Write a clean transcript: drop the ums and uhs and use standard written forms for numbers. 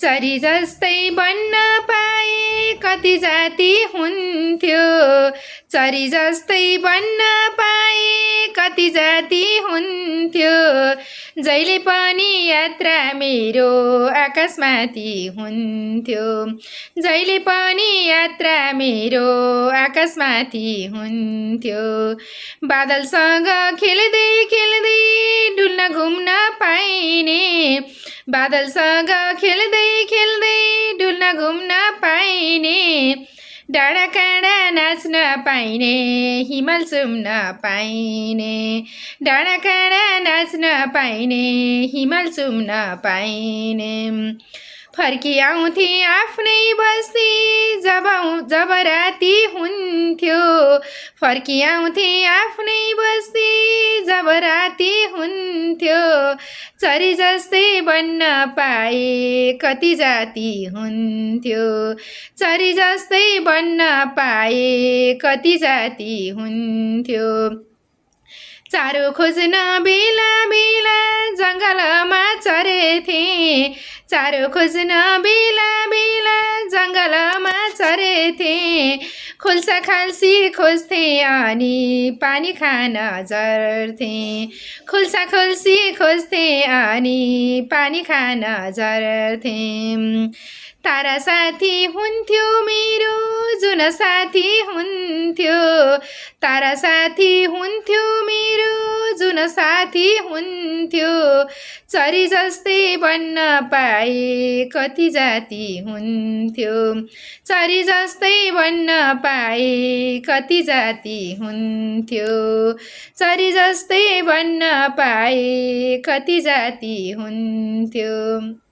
चरी जस्तै बन्न पाए कति जाति हुन्थ्यो। चरी जस्तै बन्न पाए कति जाति हुन्थ्यो। जहिले पनि यात्रा मेरो आकाशमाथि हुन्थ्यो। जहिले पनि यात्रा मेरो आकाशमाथि हुन्थ्यो। बादलसँग खेल्दै खेल्दै डुल्न घुम्न पाइने। बादलसँग खेल्दै खेल्दै डुल्न घुम्न पाइने। डाँडाकाँडा नाच्न पाइने, हिमाल चुम्न पाइने। डाँडाकाँडा नाच्न पाइने, हिमाल चुम्न पाइने। फर्किआउँथे आफ्नै बस्ती जब राति हुन्थ्यो। फर्किआउँथे आफ्नै बस्ती जब राति हुन्थ्यो। चरी जस्तै बन्न पाए कति जाति हुन्थ्यो। चरी जस्तै बन्न पाए कति जाति हुन्थ्यो। चारो खोज्न बेला बेला जङ्गलमा चरेथे। चारो खोज्न बेला बेला जङ्गलमा चरेथे। खोल्सा खाल्सी खोज्थे अनि पानी खान झर्थे। खोल्सा खोल्सी खोज्थे अनि पानी खान झर्थे। तारा साथी हुन्थ्यो मेरो जुन साथी हुन्थ्यो। तारा साथी हुन्थ्यो मेरो जुन साथी हुन्थ्यो। चरी जस्तै बन्न पाए कति जाति हुन्थ्यो। चरी जस्तै बन्न पाए कति जाति हुन्थ्यो। चरी जस्तै बन्न पाए कति जाति हुन्थ्यो।